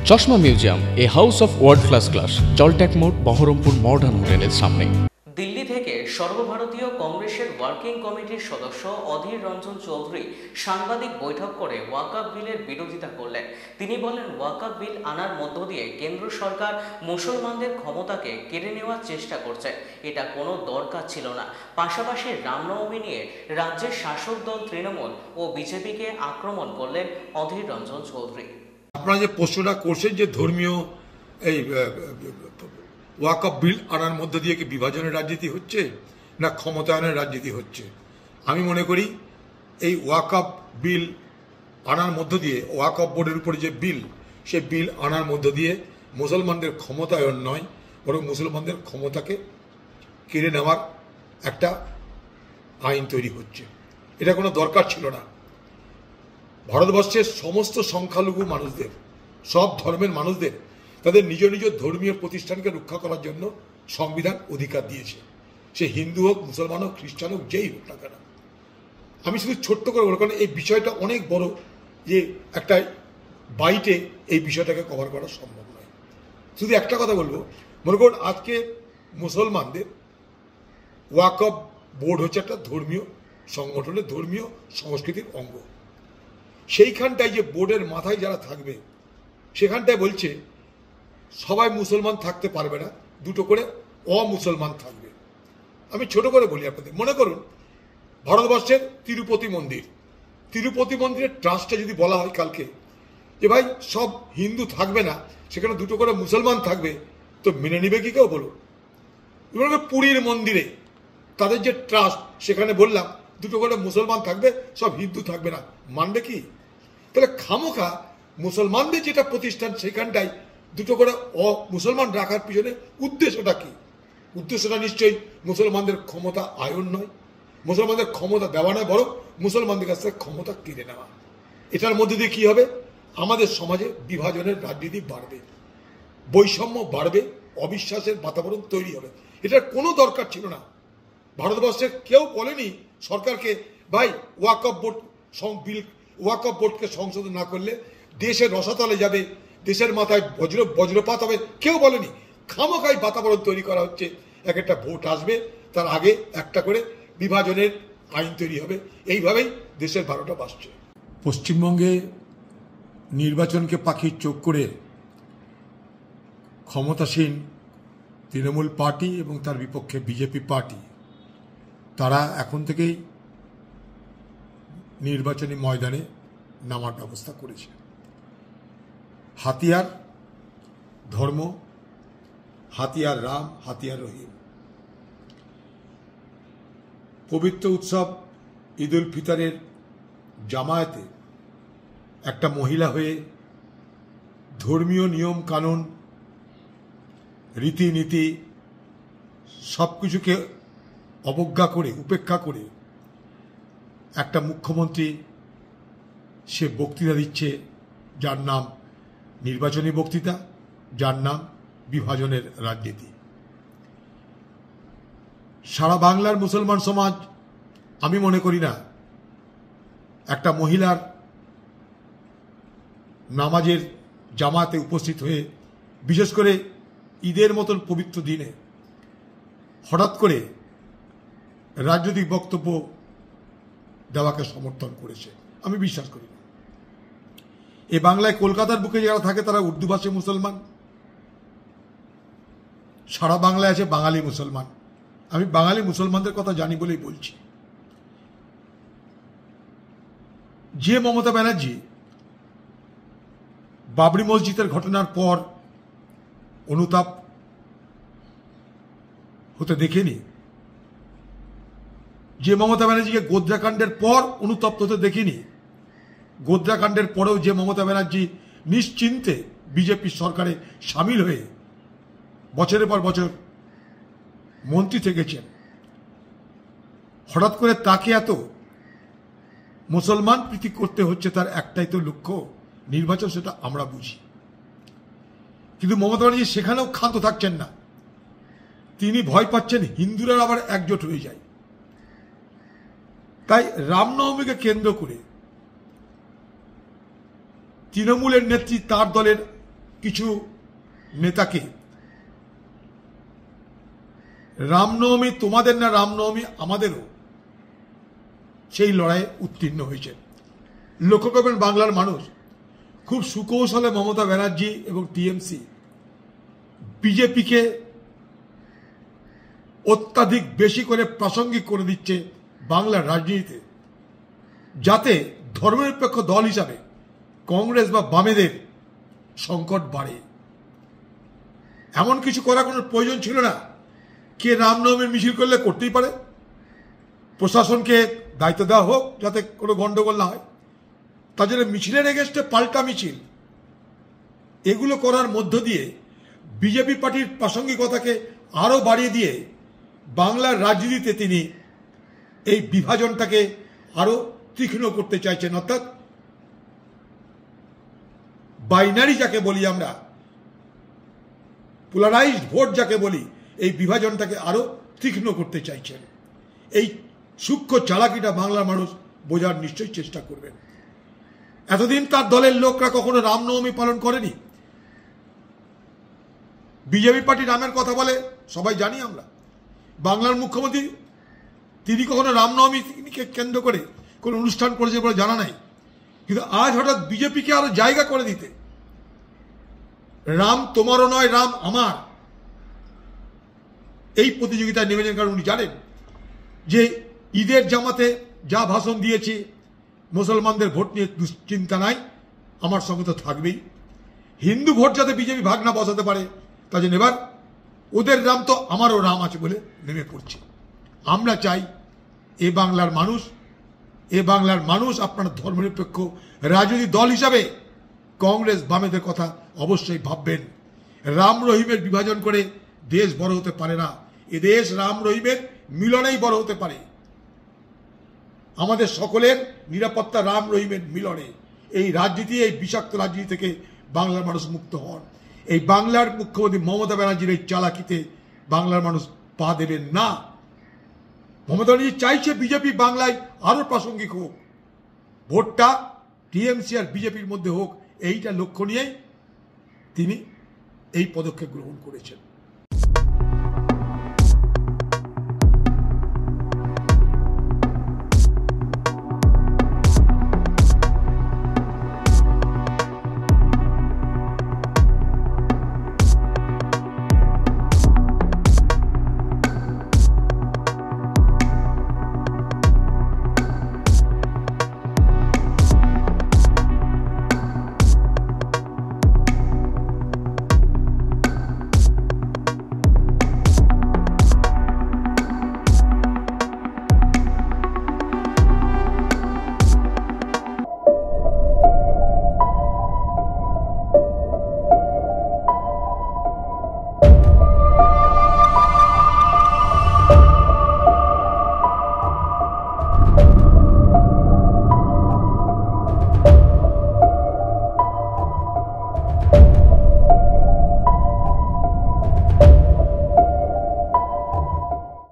চশমা museum, a house of world class, Jaltank মোড়, Baharampur modern হোটেলের সামনে। দিল্লি থেকে সর্বভারতীয় কংগ্রেসের ওয়ার্কিং কমিটির সদস্য অধীর রঞ্জন চৌধুরী সাংবাদিক বৈঠক করে ওয়াকফ বিলের বিরোধিতা করলেন। তিনি বলেন, ওয়াকফ বিল আনার মধ্য দিয়ে কেন্দ্র সরকার মুসলমানদের ক্ষমতাকে কেড়ে নেওয়ার চেষ্টা করছে। এটা কোনো দরকার ছিল না। পাশাপাশি রামনবমী নিয়ে রাজ্যের শাসক দল তৃণমূল ও বিজেপিকে আক্রমণ করলেন অধীর রঞ্জন চৌধুরী। আপনারা যে প্রশ্নটা করছেন যে ধর্মীয় এই ওয়াকফ বিল আনার মধ্য দিয়ে কি বিভাজনের রাজনীতি হচ্ছে না ক্ষমতায়নের রাজনীতি হচ্ছে, আমি মনে করি এই ওয়াকফ বিল আনার মধ্য দিয়ে ওয়াকফ বোর্ডের উপরে যে বিল, সেই বিল আনার মধ্য দিয়ে মুসলমানদের ক্ষমতায়ন নয়, বরং মুসলমানদের ক্ষমতাকে কেড়ে নেওয়ার একটা আইন তৈরি হচ্ছে। এটা কোনো দরকার ছিল না। ভারতবর্ষের সমস্ত সংখ্যালঘু মানুষদের, সব ধর্মের মানুষদের তাদের নিজ নিজ ধর্মীয় প্রতিষ্ঠানকে রক্ষা করার জন্য সংবিধান অধিকার দিয়েছে। সে হিন্দু হোক, মুসলমান হোক, খ্রিস্টান হোক, যেই হোক না কেন। আমি শুধু ছোট্ট করে বলবো, কারণ এই বিষয়টা অনেক বড়, যে একটা বাইটে এই বিষয়টাকে কভার করা সম্ভব নয়। শুধু একটা কথা বলবো, মনে করুন আজকে মুসলমানদের ওয়াকফ বোর্ড হচ্ছে একটা ধর্মীয় সংগঠনের ধর্মীয় সংস্কৃতির অঙ্গ। সেইখানটায় যে বোর্ডের মাথায় যারা থাকবে, সেখানটায় বলছে সবাই মুসলমান থাকতে পারবে না, দুটো করে অমুসলমান থাকবে। আমি ছোট করে বলি আপনাদের, মনে করুন ভারতবর্ষের তিরুপতি মন্দিরের ট্রাস্টে যদি বলা হয় কালকে যে ভাই সব হিন্দু থাকবে না, সেখানে দুটো করে মুসলমান থাকবে, তো মেনে নিবে কি কেউ বলুন? পুরীর মন্দিরে তাদের যে ট্রাস্ট, সেখানে বললাম দুটো করে মুসলমান থাকবে, সব হিন্দু থাকবে না, মানবে কি? তাহলে খামোখা মুসলমানদের যেটা প্রতিষ্ঠান, সেখানটায় দুটো করে মুসলমান রাখার পিছনে উদ্দেশ্যটা কি? উদ্দেশ্যটা নিশ্চয়ই মুসলমানদের ক্ষমতা আয়ন নয়, মুসলমানদের ক্ষমতা দেওয়া নয়, বরং মুসলমানদের কাছ থেকে ক্ষমতা কেড়ে নেওয়া। এটার মধ্যে দিয়ে কি হবে? আমাদের সমাজে বিভাজনের রাজনীতি বাড়বে, বৈষম্য বাড়বে, অবিশ্বাসের বাতাবরণ তৈরি হবে। এটার কোনো দরকার ছিল না। ভারতবর্ষের কেউ বলেনি সরকারকে ভাই ওয়াকফ বোর্ডকে সংশোধন না করলে দেশের রসাতলে যাবে, দেশের মাথায় বজ্রপাত হবে, কেউ বলেনি। খামোখাই বাতাবরণ তৈরি করা হচ্ছে। এক একটা ভোট আসবে, তার আগে একটা করে বিভাজনের আইন তৈরি হবে, এইভাবেই দেশের 12টা বাজছে। পশ্চিমবঙ্গে নির্বাচনকে পাখির চোখ করে ক্ষমতাসীন তৃণমূল পার্টি এবং তার বিপক্ষে বিজেপি পার্টি, তারা এখন থেকেই নির্বাচনী ময়দানে নামার ব্যবস্থা করেছে। হাতিয়ার ধর্ম, হাতিয়ার রাম, হাতিয়ার রহিম। পবিত্র উৎসব ঈদ উল ফিতরের জামায়াতে একটা মহিলা হয়ে ধর্মীয় নিয়ম কানুন, রীতিনীতি সবকিছুকে অবজ্ঞা করে, উপেক্ষা করে একটা মুখ্যমন্ত্রী সে বক্তৃতা দিচ্ছে, যার নাম নির্বাচনী বক্তৃতা, যার নাম বিভাজনের রাজনীতি। সারা বাংলার মুসলমান সমাজ, আমি মনে করি না একটা মহিলার নামাজের জামাতে উপস্থিত হয়ে, বিশেষ করে ঈদের মতন পবিত্র দিনে হঠাৎ করে রাজনৈতিক বক্তব্য দেওয়াকে সমর্থন করেছে। আমি বিশ্বাস করি না। এ বাংলায় কলকাতার বুকে যারা থাকে তারা উর্দুভাষী মুসলমান, সারা বাংলায় আছে বাঙালি মুসলমান। আমি বাঙালি মুসলমানদের কথা জানি বলেই বলছি। যে মমতা ব্যানার্জি বাবরি মসজিদের ঘটনার পর অনুতাপ হতে দেখেনি, যে মমতা ব্যানার্জিকে গোদ্রাকাণ্ডের পর অনুতপ্ত হতে দেখিনি, গোদ্রাকাণ্ডের পরেও যে মমতা ব্যানার্জি নিশ্চিন্তে বিজেপি সরকারে সামিল হয়ে বছরের পর বছর মন্ত্রী থেকেছেন, হঠাৎ করে তাকে এত মুসলমান প্রীতি করতে হচ্ছে, তার একটাই তো লক্ষ্য নির্বাচন, সেটা আমরা বুঝি। কিন্তু মমতা ব্যানার্জি সেখানেও ক্ষান্ত থাকছেন না। তিনি ভয় পাচ্ছেন হিন্দুরা আবার একজোট হয়ে যায়। তাই রামনবমীকে কেন্দ্র করে তৃণমূলের নেত্রী, তার দলের কিছু নেতাকে রামনবমী তোমাদের না রামনবমী আমাদেরও সেই লড়াইয়ে উত্তীর্ণ হয়েছে। লক্ষ্য করবেন বাংলার মানুষ খুব সুকৌশলে মমতা ব্যানার্জি এবং টিএমসি বিজেপিকে অত্যাধিক বেশি করে প্রাসঙ্গিক করে দিচ্ছে বাংলার রাজনীতিতে, যাতে ধর্মনিরপেক্ষ দল হিসাবে কংগ্রেস বা বামেদের সংকট বাড়ে। এমন কিছু করার কোনো প্রয়োজন ছিল না। কে রামনবমীর মিছিল করলে করতেই পারে, প্রশাসনকে দায়িত্ব দেওয়া হোক যাতে কোনো গন্ডগোল না হয়। তার জন্য মিছিলের এগেস্টে পাল্টা মিছিল, এগুলো করার মধ্য দিয়ে বিজেপি পার্টির প্রাসঙ্গিকতাকে আরও বাড়িয়ে দিয়ে বাংলার রাজনীতিতে তিনি এই বিভাজনটাকে আরও তীক্ষ্ণ করতে চাইছেন। অর্থাৎ বাইনারি যাকে বলি আমরা, পোলারাইজড ভোট যাকে বলি, এই বিভাজনটাকে আরও তীক্ষ্ণ করতে চাইছেন। এই সূক্ষ্ম চালাকিটা বাংলার মানুষ বোঝার নিশ্চয়ই চেষ্টা করবেন। এতদিন তার দলের লোকরা কখনো রামনবমী পালন করেনি। বিজেপি পার্টি রামের কথা বলে সবাই জানি আমরা। বাংলার মুখ্যমন্ত্রী তিনি কখনো রামনবমীকে কেন্দ্র করে কোনো অনুষ্ঠান করেছে বলে জানা নাই। কিন্তু আজ হঠাৎ বিজেপিকে আরো জায়গা করে দিতে, রাম তোমারও নয় রাম আমার, এই প্রতিযোগিতায় নেমেছেন। কারণ উনি জানেন যে ঈদের জামাতে যা ভাষণ দিয়েছি, মুসলমানদের ভোট নিয়ে দুশ্চিন্তা নাই, আমার সঙ্গে তো থাকবেই। হিন্দু ভোট যাতে বিজেপি ভাগ না বসাতে পারে, তার জন্য এবার ওদের রাম তো আমারও রাম আছে বলে নেমে পড়ছে। আমরা চাই এ বাংলার মানুষ আপনার ধর্মনিরপেক্ষ রাজনৈতিক দল হিসাবে কংগ্রেস বামেদের কথা অবশ্যই ভাববেন। রাম রহিমের বিভাজন করে দেশ বড় হতে পারে না। এ দেশ রাম রহিমের মিলনেই বড় হতে পারে। আমাদের সকলের নিরাপত্তা রাম রহিমের মিলনে। এই রাজনীতি, এই বিষাক্ত রাজনীতি থেকে বাংলার মানুষ মুক্ত হন। এই বাংলার মুখ্যমন্ত্রী মমতা ব্যানার্জির এই চালাকিতে বাংলার মানুষ পা দেবেন না। মমতা ব্যানার্জি চাইছে বিজেপি বাংলায় আরো প্রাসঙ্গিক হোক, ভোটটা টিএমসি আর বিজেপির মধ্যে হোক, এইটা লক্ষ্য নিয়েই তিনি এই পদক্ষেপ গ্রহণ করেছেন।